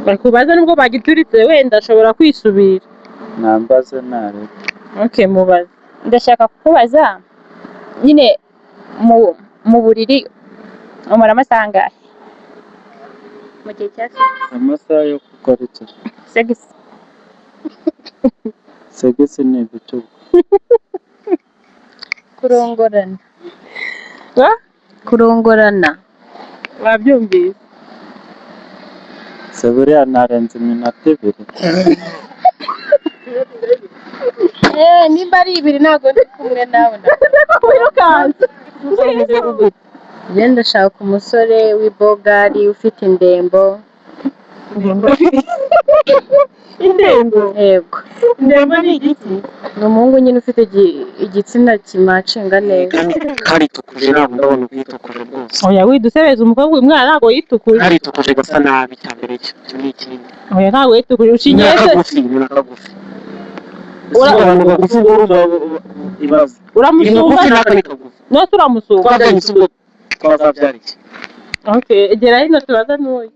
bakubaza nubwo bagituritse wenda ashobora kwisubira. Nambaze nawe. Okay, mubaze. Ndashaka kukubaza nyine mu buriri umara amasaha angahe mu gihe cya sex? Amasaha yo gukora iki? Sex ni ibitugu. kurongorana Wabyumvise? Se buriya narenze iminota 2. nimba ari 2 ntabwo ndi kumwe nawe Wirukanse. njye ndashaka umusore w'ibogari ufite indembo. Indembo? Yego. Indembo ni igiki? Ni umuhungu nyine ufite igitsina kimacinga neza. Karitukuje ntabwo ndabona ubwitukuje rwose. Oya widusebeza umukobwa uyu mwana ntabwo yitukuje. Karitukuje gasa nabi cyambere cyo ni ikindi. Oya ntabwo yitukuje ushingiye se. Nakagufi. Abantu bagufi urumva ibaze. Uramusumba? No turamusumba. Twamusumba twazabyara iki? Okay, egera hino tubaza n'uyu.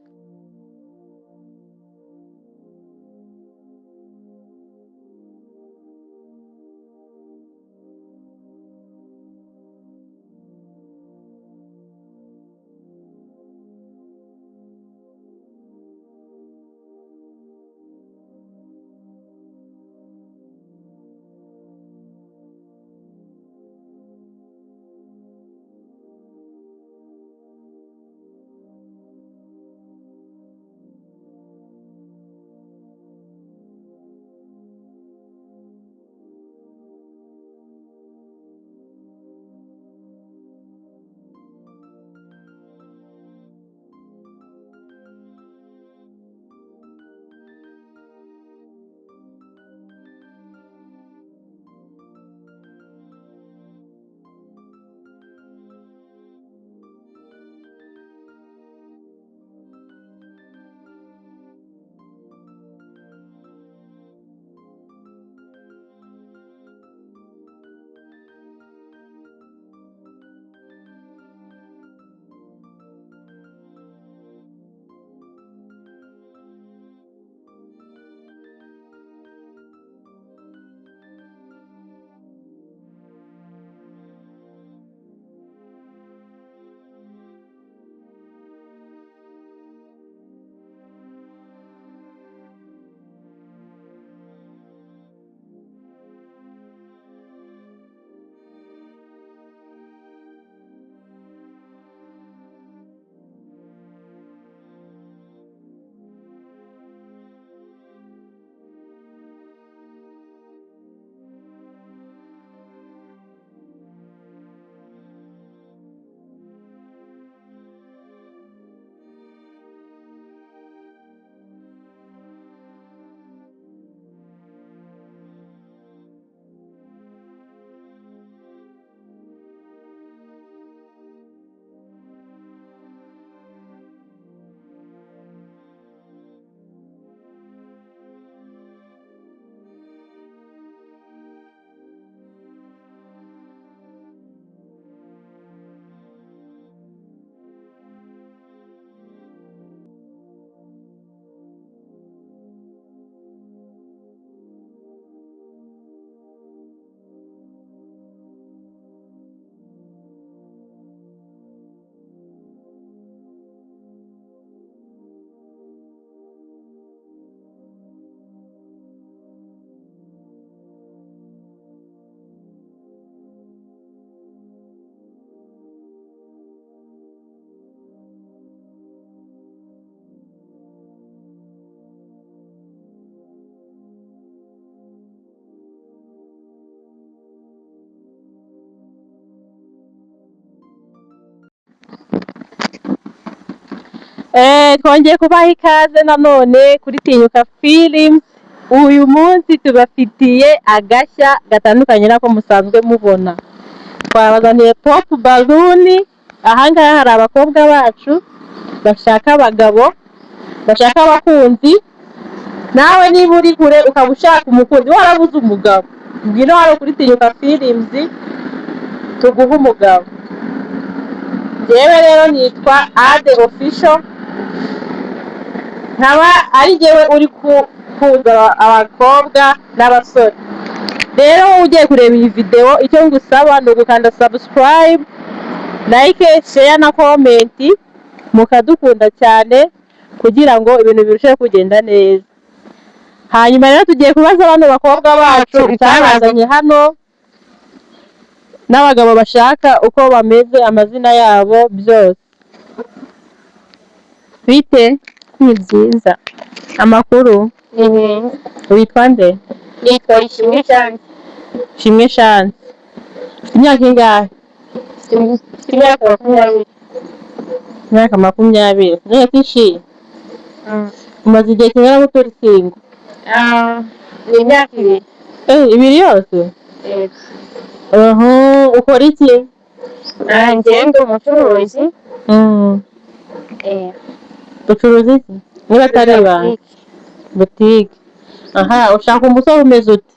Twongeye kubaha ikaze nanone kuri Tinyuka Films. Uyu munsi tubafitiye agashya gatandukanye nako musanzwe mubona. Twabazaniye Pop Balloon. Ahangaha hari abakobwa bacu bashaka abagabo, bashaka abakunzi. Nawe niba uri kure ukaba ushaka umukunzi warabuze umugabo, ngwino hano kuri Tinyuka Films tuguhe umugabo. Jewe rero nitwa Ade Official. nkaba ari jyewe uri kuza abakobwa n'abasore. Rero ugiye kureba iyi video icyo ngusaba ni ugukanda subscribe, like, share na comment, mukadukunda cyane kugira ngo ibintu birusheho kugenda neza. Hanyuma rero tugiye kubaza bano bakobwa bacu icyabazanye hano n'abagabo bashaka uko bameze, amazina yabo byose. Bite? Ni byiza. Amakuru? Witwa nde? Nitwa Ishimwe Chance. Shimwe Chance. Ufite imyaka ingahe? Mfite imyaka 20. Imyaka 20. None twishimye. Umaze igihe kingana gute uri single? Ni imyaka 2. Ibiri yose? Ukora iki? Njye ndi umucuruzi. Ucuruza iki? Niba atari ibanga. Boutique. Aha, ushaka umusore umeze ute?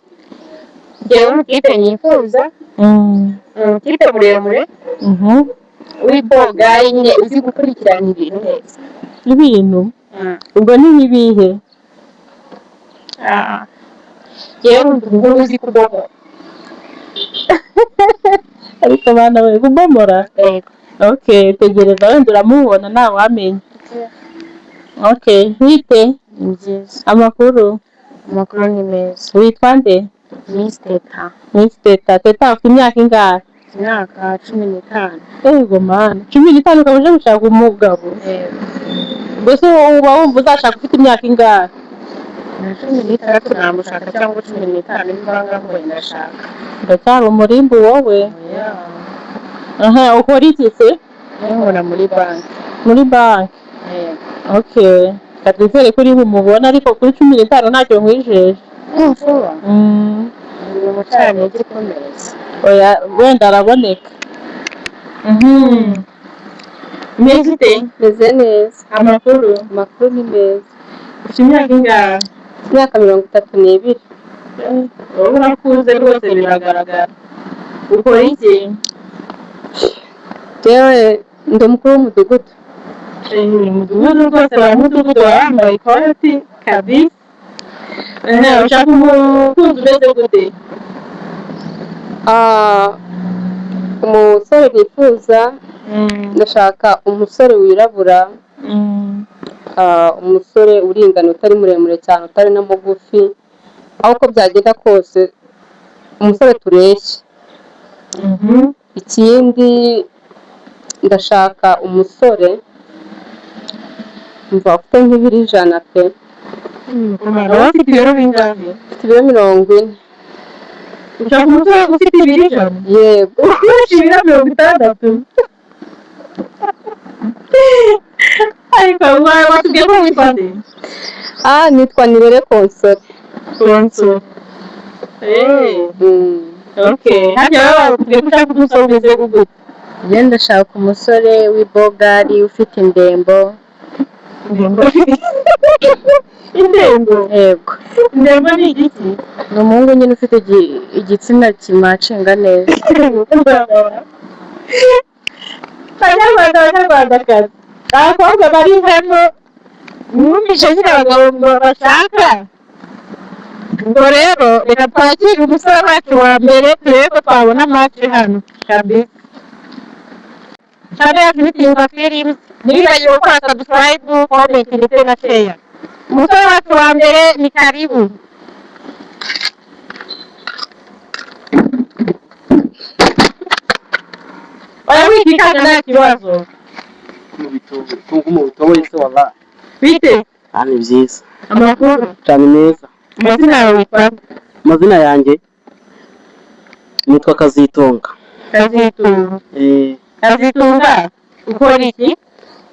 Njyewe umutipe nifuza. Umutipe muremure. W'ibogari nyine uzi gukurikirana ibintu neza. Ibintu? Ubwo ni ibihe? Njyewe umuhungu uzi kubomora. Ariko bana we kubomora? Okay, tegereza wenda uramubona nawe wamenya. Okay, bite? Ni byiza. Amakuru? Amakuru ni meza. Witwa nde? Miss Teta. Miss Teta. Teta ufite imyaka ingahe? Imyaka 15. Ego mana, 15 ukaba uje gushaka umugabo? Mbese uba wumva uzashaka ufite imyaka ingahe? 16 namushaka cyangwa 15 n'imbaraga ngo ndashaka. Ndacyari umurimbo wowe? Aha, ukora iki se? Nkora muri banki. Muri banki? Okay. Katwizere kuri umubona ariko kuri 15 ntacyo nkwijeje. Nshobora. Ni umucanye gikomeza. Oya, wenda araboneka. Meze Meze neza. Amakuru? Amakuru ni meza. Ufite imyaka ingahe? Imyaka 32. Wowe urakuze rwose biragaragara. Ukora iki? Jewe ndi umukuru w'umudugudu. Umudugudu rwose baramudugudu wambaye ikoti kabisa. Ushaka umukunzi umeze gute? Umusore nifuza, ndashaka umusore wirabura, umusore uringana utari muremure cyane utari na mugufi, aho uko byagenda kose umusore tureshya. Ikindi ndashaka umusore mva ufite nk'ibiro 100 pe. Ufite ibiro bingahe? Mfite ibiro 40. Ushaka umusore ufite ibiro 100? Yego. Ufite ibiro 60? Ariko watubwiye ko witwa nde? Nitwa Nirere Console. Console. Okay. Hajya watubwiye ko ushaka umusore umeze gute? Njye ndashaka umusore w'ibogari ufite indembo. Indembo? Yego. Indembo ni igiki? Ni umuhungu nyine ufite igitsina kimacinga neza. Banyarwandakazi, abakobwa bari hano mwumvise nyine abagabo bashaka. Ubwo rero reka twakire umusore wacu wa mbere turebe ko twabona match hano kabisa. Channel yacu ni Tiyuka Films, ntibibagirwe gukora subscribe, comment ndetse na share. Umusore wacu wa mbere ni karibu. Oya wikikanga nta kibazo. Tungumu bitoboye se wallahi. Bite? Ni byiza. Amakuru? Cyane neza. Amazina yawe witwa? Amazina yanjye nitwa Kazitunga. Kazitunga. Kazitunga, ukora iki?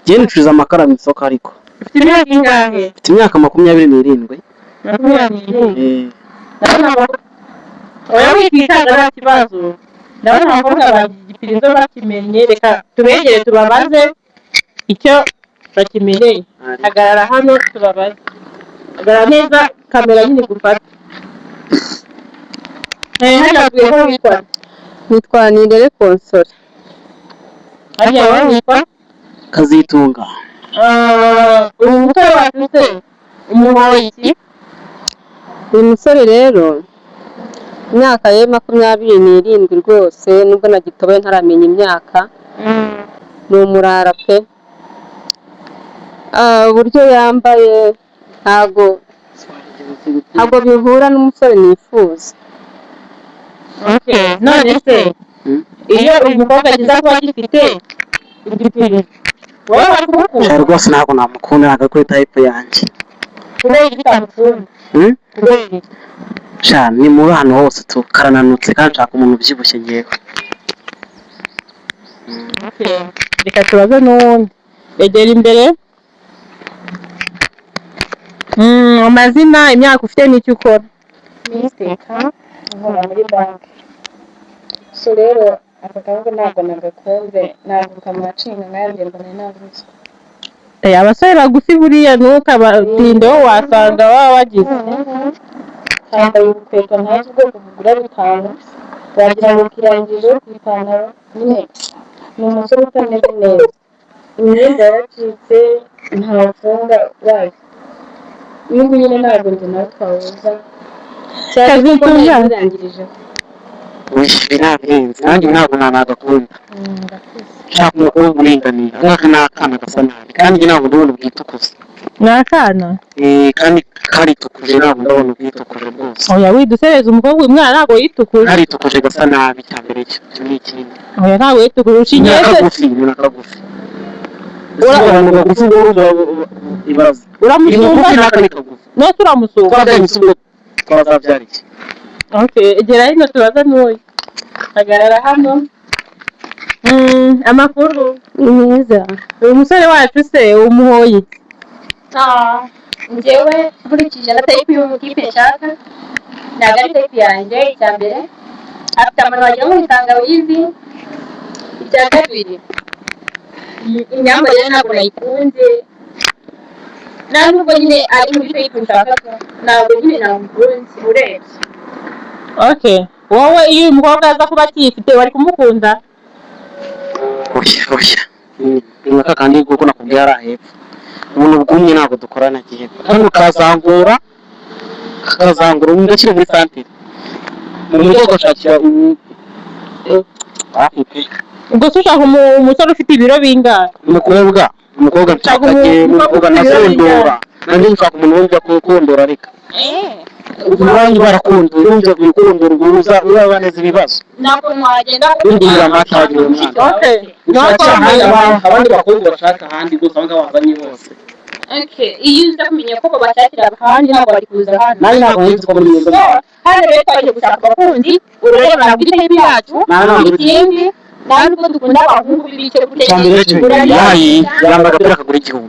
Njye nicuruza amakara mu isoko ariko. Ufite imyaka ingahe? Mfite imyaka 27. 27? Oya wikikanga nta kibazo. Ndabona abakobwa bagipirizo bakimenye, reka tubegere tubabaze icyo bakimenye. Hagarara hano tubabaze. Hagarara neza kamera nyine gufata. Hajya tugiye ko witwa? Nitwa Nirere Console. Hajya wowe witwa? Kazitunga. uyu musore wacu se umuhoye iki? uyu musore rero imyaka ye 27 rwose nubwo nagitoboye ntaramenya imyaka ni umurara pe uburyo yambaye ntago bihura n'umusore nifuza. None se iyo umukobwa agize kuba agifite igipimo wowe wakumukunda rwose ntabwo namukunda ntabwo kuri type yanjye. kubera iki utamukunda? Kubera iki? Sha ni mu hano hose tukarananutse kandi nshaka umuntu ubyibushye ngewe. Reka tubaze n'uwundi. Egera imbere. Amazina, imyaka ufite n'icyo ukora. Misteka nkora muri banki. So rero aka kavuga ntabwo nagakunze ntabwo kamacinga nkanjye mbona navuze. Abasore bagufi buriya ntukabatinde wo wasanga baba bagize. Kambaye urukweto ntazi ubwoko bugura 5 wagira ngo kirangije ku ipantaro nyine ni umusore utameze neza imyenda yaracitse ntafunga wayo n'ubu nyine ntabwo njye nawe twahuza Kazitunga yarangirije binarenze nanjye ntabwo nagakunda. Nshaka umukobwa uringaniye aka ni akana gasa nabi kandi ntabwo ndabona ubwitukuze. ni akana? Kandi karitukuje ntabwo ndabona ubwitukuje rwose. Oya widusereza umukobwa uyu mwana ntabwo yitukuje. Karitukuje gasa nabi cyambere cyo ni ikindi. Oya ntabwo yitukuje ushingiye se. Ni akagufi. Uramusumba? No turamusumba. Twazabyara iki? Egera hino tubaze n'uyu. Hagarara hano. Amakuru ni meza. uyu musore wacu se umuhoye iki? njyewe nkurikije na type y'umukipe nshaka ntabwo ari type yanjye icya mbere afite amano wagira ngo ni tangawizi icya kabiri imyambarire ntabwo nayikunze nta nubwo nyine ari muri type nshaka ntabwo nyine namukunze urebye. Wowe iyo uyu mukobwa aza kuba akiyifite wari kumukunda? Oya ni aka kandi kuko nakubwiye ari ahepfo umuntu bwumye ntabwo dukorana gihe kandi ukazangura ndakiri muri santere mu mujyi ugashakira ubwo se ushaka umusore ufite ibiro bingahe? umukobwa nshaka umukobwa nasondora nanjye nshaka umuntu wumva kukondora reka uburangi barakondora urumva kukondora ubuza urabaneza ibibazo ntabwo mwagenda ndira amata wagira umwana abandi bakobwa bashaka ahandi gusa abanga bazanye bose. iyo uza kumenya ko babashakira ahandi ntabwo bari kuza hano nanjye ntabwo nzi ko muri iyo hano rero twaje gushaka abakunzi urareba ntabwo iri type yacu ikindi nta nubwo dukunda abahungu b'ibice cyambere yambaye agapira kagura 1000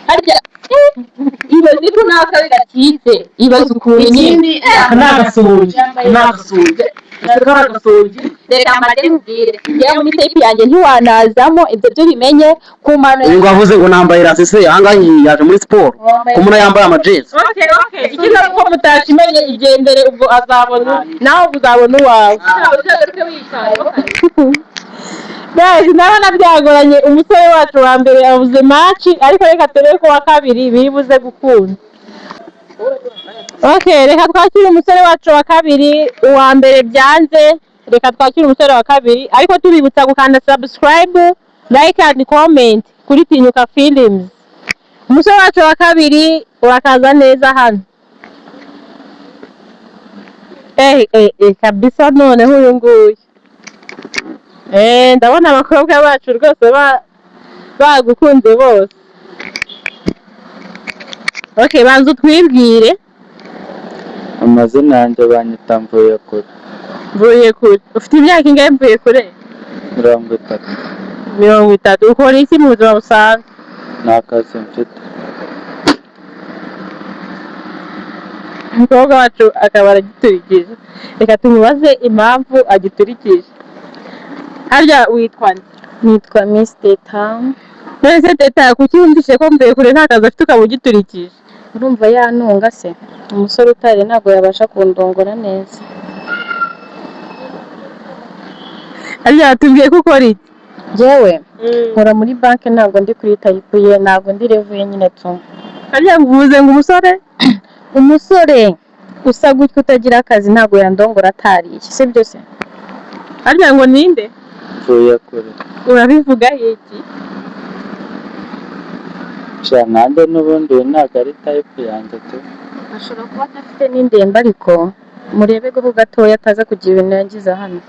harya ibaze ko nakawe gatitse ibaze ukuntu nyine n'agasoje reka amadeni ubwire yewe muri type yanjye ntiwanazamo ibyo byo bimenye ku mano ngo avuze ngo nambaye rasese ahangaha yaje muri siporo ko muna yambaye amajezi. Ikindi ko mutakimenye igendere ubwo azabona nawe uzabona uwawe. uzagaruke wicaye Guys, ndabona byagoranye umusore wacu wa mbere yavuze match ariko reka turebe ko wa kabiri biribuze gukunda. Reka twakire umusore wacu wa kabiri, uwa mbere byanze, reka twakire umusore wa kabiri ariko tubibutsa gukanda subscribe, like and comment kuri Tinyuka Films. Umusore wacu wa kabiri urakaza neza hano. Kabisa noneho uyu nguyu. Ndabona abakobwa bacu rwose bagukunze bose. Banza utwibwire. Amazina yanjye banyita Mvuyekure. Mvuyekure. Ufite imyaka ingahe Mvuyekure? 30. 30. Ukora iki mu buzima busanzwe? Nta kazi mfite. Umukobwa wacu akaba aragiturikije. Reka tumubaze impamvu agiturikije. Harya witwa nde? nitwa Misteka Nese teta kuki wumvise ko Mvuyekure nta kazi afite ukaba ugiturikije? urumva yantunga se umusore utari ntabwo yabasha kundongora neza Harya tubwiye ko ukora iki? Jewe Mm. nkora muri banki ntabwo ndi kuri tayipuye ntabwo ndi revuye nyine tu. Harya ngo uvuze ngo Umusore usa gutya utagira akazi ntabwo yandongora atariye sibyo se? harya ngo ninde? mvuye kure. Urabivuga iki? Sha nanjye n'ubundi uyu ntabwo ari tayipu yanjye tu. Ashobora kuba adafite n'indembe ariko murebe ko gatoya ataza kugira ibintu yangiza hano.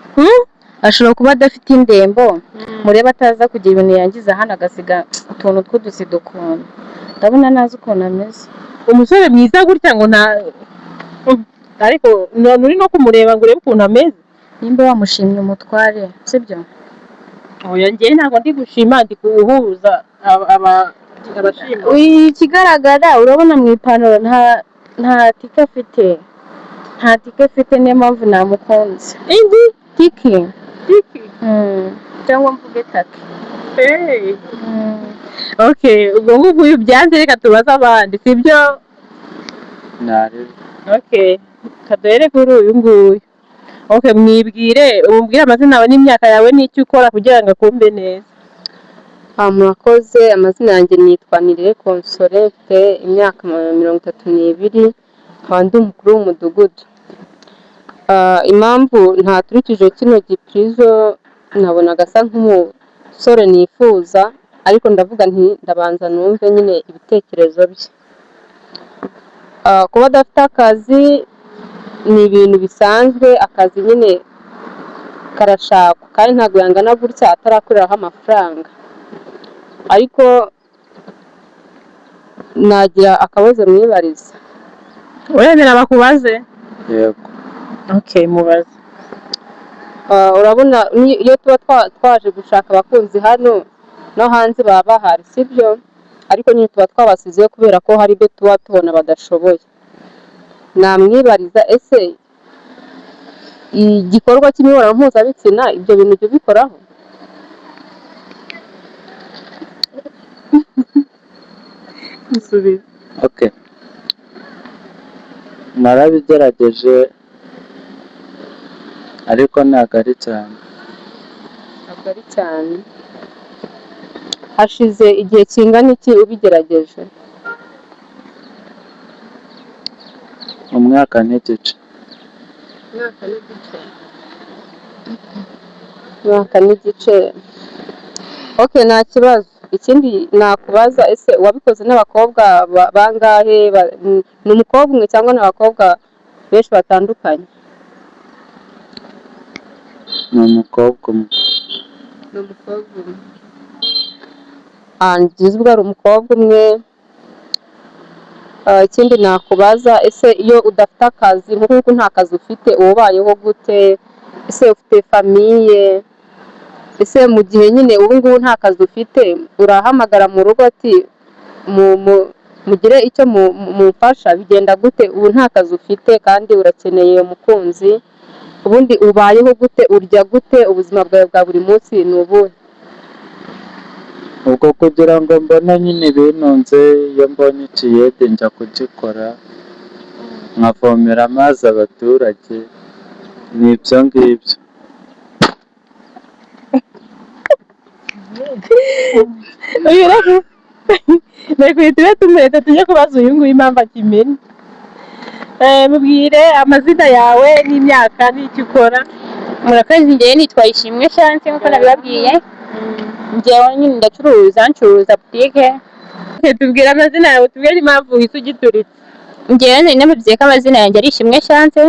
Ashobora kuba adafite indembo murebe ataza kugira ibintu yangiza hano agasiga utuntu tw'udusi dukunda. Ndabona nazi ukuntu ameze. Umusore mwiza gutya ngo nta ariko uri no kumureba ngo urebe ukuntu ameze. Nimba wamushimye umutware sibyo? Oya njye ntabwo ndi gushima ndi kuwuhuza abashima. Ikigaragara urabona mu ipantaro nta tike afite. Nta tike afite niyo mpamvu namukunze. Indi Tiki. tiki. Cyangwa mvuge taki. Hey. Okay, ubwo ngubwo uyu byanze reka tubaze abandi sibyo? Ntarebe. Okay, kaduhere kuri uyu nguyu. Okay, umubwire amazina yawe n'imyaka yawe n'icyo ukora kugira ngo akumve neza. Murakoze, amazina yanjye nitwa Nirere Console, mfite imyaka 32, nkaba ndi umukuru w'umudugudu. Impamvu ntaturikije kino gipirizo nabonaga asa nk'umusore nifuza, ariko ndavuga nti ndabanza numve nyine ibitekerezo bye. Kuba adafite akazi ni ibintu bisanzwe, akazi nyine karashakwa kandi ntabwo yangana gutya atarakuriraho amafaranga. Ariko nagira akabazo mwibariza. Uremera bakubaze? Yego. Okay, mubaze. Urabona iyo tuba twaje gushaka abakunzi hano no hanze baba bahari sibyo? Ariko nyine tuba twabasize kubera ko hari ibyo tuba tubona badashoboye. Namwibariza ese igikorwa cy'imibonano mpuzabitsina ibyo bintu byo bikoraho? Musubize. Okay. Narabigerageje ariko ntabwo ari cyane. Ntabwo ari cyane. Hashize igihe kingana iki ubigerageje? Umwaka n'igice. Umwaka n'igice. Okay, nta kibazo. Ikindi nakubaza ese wabikoze n'abakobwa bangahe? Ni umukobwa umwe cyangwa n'abakobwa benshi batandukanye? Ni umukobwa umwe. Ni umukobwa umwe. Ngize ubwo ari umukobwa umwe. Ikindi nakubaza ese iyo udafite akazi nk'uko nta kazi ufite ubayeho gute? Ese ufite famiye? Ese mu gihe nyine ubu ngubu nta kazi ufite urahamagara mu rugo ati mugire icyo mumfasha, bigenda gute ubu nta kazi ufite kandi urakeneye umukunzi? Ubundi ubayeho gute, urya gute, ubuzima bwawe bwa buri munsi ni ubuhe? Ubwo kugira ngo mbone nyine binunze, iyo mbonye ikiyede njya kugikora nkavomera amazi abaturage, ni ibyo ngibyo. Reka tube tumuretse tujye kubaza uyu nguyu impamvu akimenya. Mubwire amazina yawe n'imyaka n'icyo ukora. Murakoze, njyewe nitwa Ishimwe Chance nk'uko nabibabwiye. Njyewe nyine ncuruza butike. Tubwire amazina yawe, tubwire n'impamvu uhise ugituritse. Njyewe nari namuvuze ko amazina yanjye ari Ishimwe Chance.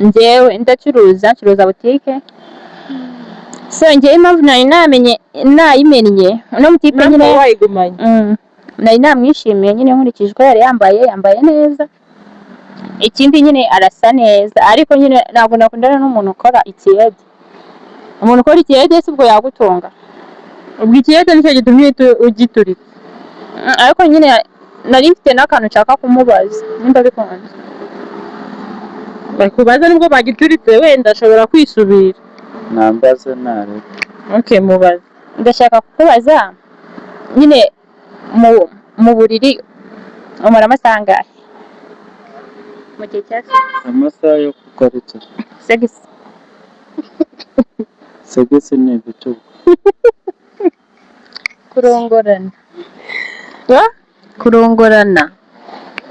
Njyewe ncuruza butike. So njyewe impamvu nayimenye uno mutipe nyine wayigumanye. nari namwishimiye nyine nkurikije uko yari yambaye neza. Ikindi nyine arasa neza, ariko nyine ntabwo nakundana n'umuntu ukora ikiyede. Umuntu ukora ikiyede si ubwo yagutunga. Ubwo ikiyede nicyo gitumye ugituritse. Ariko nyine nari mfite n'akantu nshaka kumubaza nimba bikunze. Bakubaza nibwo bagituritse, wenda ashobora kwisubira. Nambaze ntarebe. Okay, mubaze. Ndashaka kukubaza nyine mu buriri umara amasaha angahe? Mu gihe cya Amasaha yo gukora iki? segisi. Segisi ni ibicuba. kurongorana Ha? kurongorana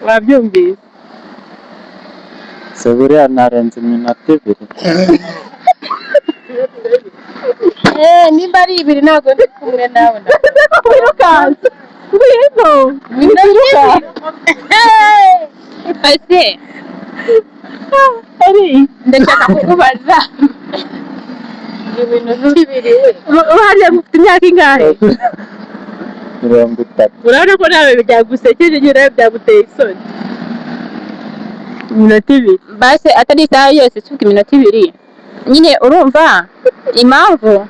Wabyumvise? se buriya narenze iminota 2. nimba ari 2 ntabwo ndi kumwe nawe Wirukanse. Ngwino. ese Ari. ndashaka kukubaza ibintu bibiri Hariya mufite imyaka ingahe? 30. Urabona ko nawe byagusekeje nyine nawe byaguteye isoni. Iminota 2. base atari isaha yose suka iminota 2 nyine urumva impamvu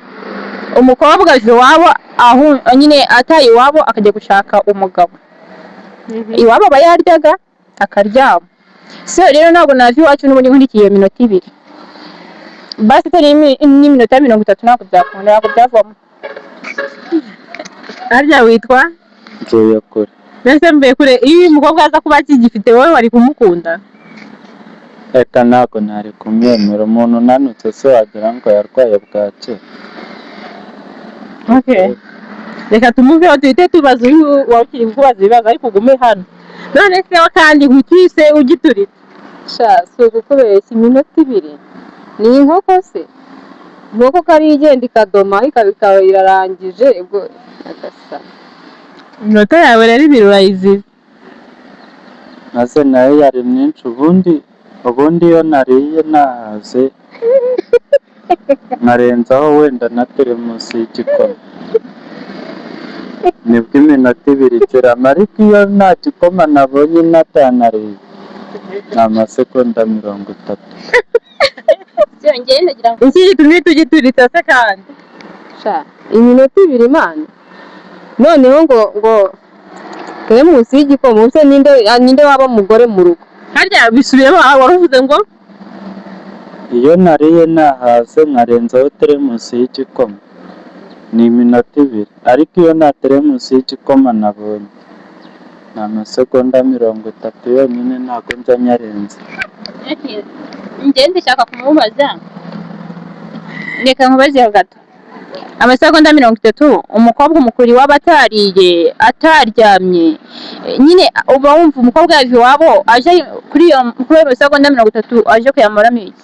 umukobwa aje iwabo aho nyine ataye iwabo akajya gushaka umugabo iwabo aba yaryaga akaryama so rero ntabwo naje iwacu n'ubundi nkurikiye iyo minota 2 base atari n'iminota 30 ntabwo byakunda ntabwo byavamo Harya witwa? Ngiye kure. Mbese mbe kure iyo uyu mukobwa aza kuba akigifite wowe wari kumukunda? Reka ntabwo ntari kumwemera. Umuntu unanutse se wagira ngo yarwaye bwacye. Okay. Reka tumuveho tuhite tubaza uyu wakiri kubaza ibibazo ariko ugume hano. None se kandi gutwise ugituritse. sha si ukukubeshya iminota 2 ni inkoko se inkoko kari igenda ikadoma ikabikaba irarangije ubwo agasa Iminota yawe rero 2 urayizize. Maze nayo yari myinshi ubundi iyo nariye nahaze nkarenzaho wenda na teremusi y'igikoma. Nibwo iminota 2 ikirama ariko iyo nta gikoma nabonye natanariye ni amasegonda 30. byongeye ndagira ngo Iki gitumye tugituritse se kandi. sha iminota 2 mana noneho ngo teremusi y'igikoma se ninde waba umugore mu rugo Harya bisubiyemo waruvuze ngo Iyo nariye nahaze nkarenzaho teremusi y'igikoma ni iminota 2 ariko iyo nta teremusi y'igikoma nabonye ni amasegonda 30 yonyine ntabwo njya nyarenze. njye ndashaka kumubaza reka nkubaze gato amasegonda 30 umukobwa umukuru iwabo atariye ataryamye nyine uba wumva umukobwa yaje iwabo aje kuri iyo masegonda 30 aje kuyamaramo iki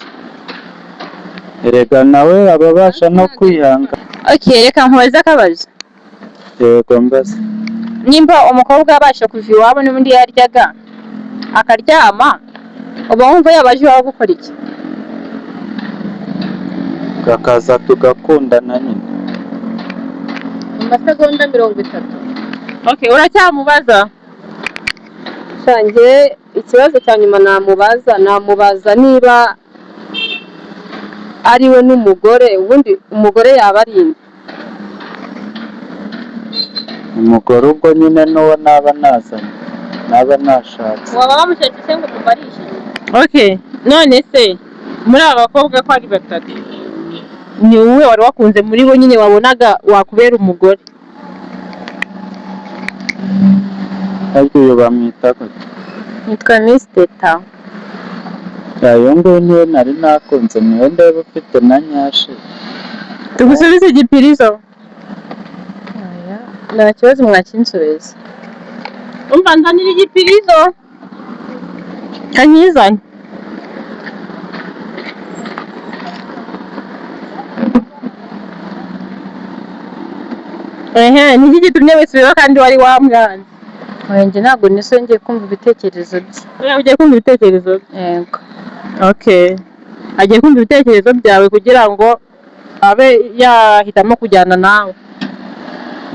Erega nawe ababasha no kwihanga. okay reka nkubaze akabazo Yego mbaza. nimba umukobwa abasha kuva iwabo n'ubundi yaryaga akaryama uba wumva yabaje iwabo gukora iki Kakaza tugakundana nyine. amasegonda 30 Okay, uracyamubaza? Shange ikibazo cya nyuma namubaza niba ariwe n'umugore ubundi umugore yaba ari inde Umugore ubwo nyine n'uwo naba nazanye naba nashatse. waba wamushatse se ngo mumarishe Okay, none se muri aba bakobwa ko ari 3 ni wowe wari wakunze muri bo nyine wabonaga wakubera umugore? Ariko uyu bamwita gute? nitwa Miss Teta Iyo nguyu niwe nari nakunze niwe ndeba ufite na nyashi. Tugusubize igipirizo. nta kibazo mwakinsubiza Umva nzanira igipirizo. Kanyizanye. Ni iki gitumye wisubiraho kandi wari wamwanze? njye ntabwo nisongeye kumva ibitekerezo bye Ugiye kumva ibitekerezo bye? yego Okay. Agiye kumva ibitekerezo byawe kugira ngo abe yahitamo kujyana nawe.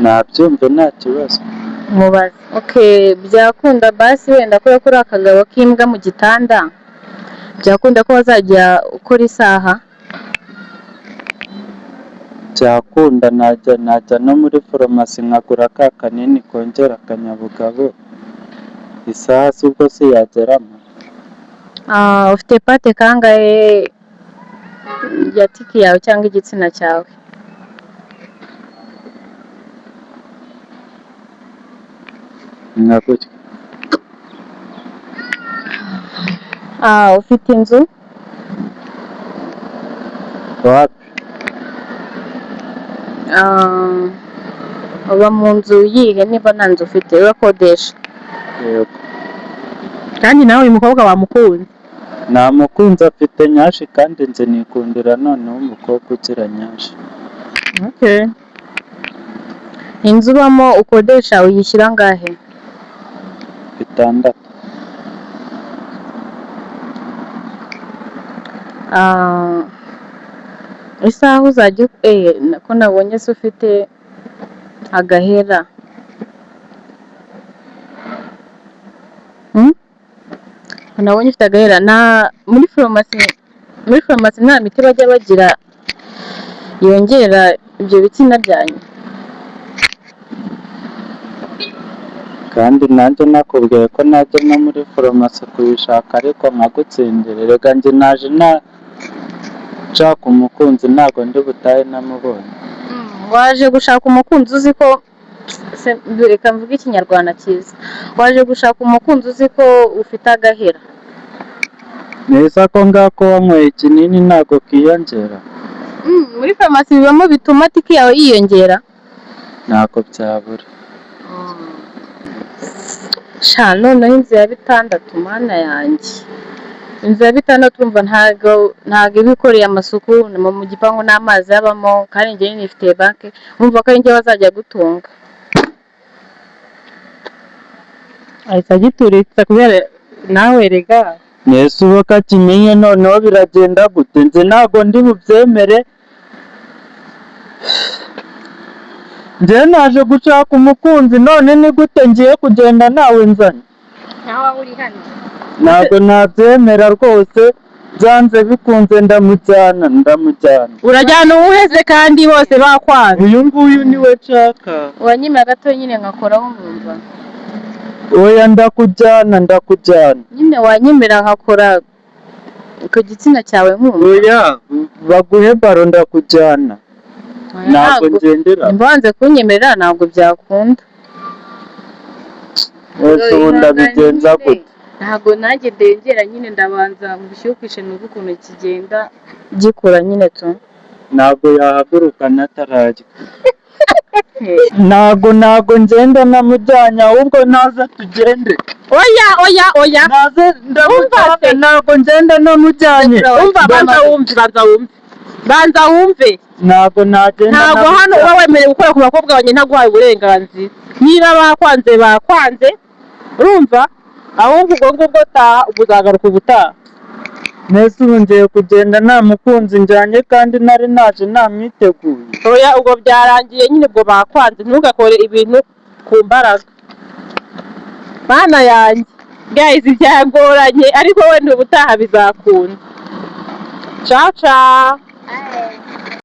Nabyumve nta kibazo. mubaze okay byakunda basi wenda ko kuri akagabo k'imbwa mu gitanda byakunda ko wazajya ukora isaha Byakunda najya no muri farumasi nkagura ka kanini kongera akanyabugabo. Isaha si ubwo se yageramo. ufite pate kangahe ya tiki yawe cyangwa igitsina cyawe Nka gutya. ufite inzu Wapi? uba mu nzu yihe niba nta nzu ufite urakodesha? yego. kandi nawe uyu mukobwa wamukunze? Namukunze afite nyashi kandi nze nikundira noneho umukobwa ugira nyashi. Okay. Inzu ubamo ukodesha uyishyura angahe? 6. Isaha uzajya ko nabonye se ufite agahera. Nabonye ufite agahera muri farumasi nta miti bajya bagira yongera ibyo bitsina byanyu? kandi nanjye nakubwiye ko najya no muri farumasi kuyishaka ariko nkagutsindira. Rega njye naje nshaka umukunzi ntabwo ndi butahe namubonye. Waje gushaka umukunzi uzi ko reka mvuge ikinyarwanda cyiza, waje gushaka umukunzi uzi ko ufite agahera? Neza ko ngako wanyweye ikinini ntabwo kiyongera? Muri farumasi bibamo bituma tiki yawe yiyongera? Ntabwo byabura. Sha noneho inzu ya 6 mana yanjye, inzu ya 6 umva ntago iba ikoreye amasuku mu gipangu n'amazi yabamo, kandi njyewe nifitiye banke, umva ko ari njye bazajya gutunga. ahita agituritsa kubera nawe rega. Nese uba kakimenye noneho biragenda gute? Nze ntabwo ndi bubyemere. Njye naje gushaka umukunzi none ni gute ngiye kugenda nawe nzanye? Nawe uri hano? Ntabwo nabyemera rwose, byanze bikunze ndamujyana. urajyana uwuheze kandi bose bakwanze? Uyu nguyu niwe nshaka. Wanyima gato nyine nkakoraho nkumva. Oya ndakujyana. Nyine wanyemera nkakora ku gitsina cyawe nkumva. Oya baguhe baro ndakujyana. Ntabwo ngendera. Imbanze kunyemerera ntabwo byakunda. Ese ubu ndabigenza gute? Ntabwo nanjye ndengera nyine ndabanza mbishyukishe nuko ukuntu kigenda gikora nyine tu. Ntabwo yahaguruka natarajya. Ntabwo ngenda namujyanya ahubwo naza tugende. Oya. Naze ndamujyana ntabwo ngenda namujyanye. Umva banza wumve. Ntabwo nagenda. Ntabwo hano uba wemerewe gukora ku bakobwa banjye ntaguhaye uburenganzira. Niba bakwanze urumva, ahubwo ubwo ngubwo taha uzagaruka ubutaha. Nese ubu ngiye kugenda nta mukunzi njyanye kandi nari naje namwiteguye. Oya ubwo byarangiye nyine, ubwo bakwanze ntugakore ibintu ku mbaraga. Mana yanjye guys, byagoranye ariko wenda ubutaha bizakunda. Ciao.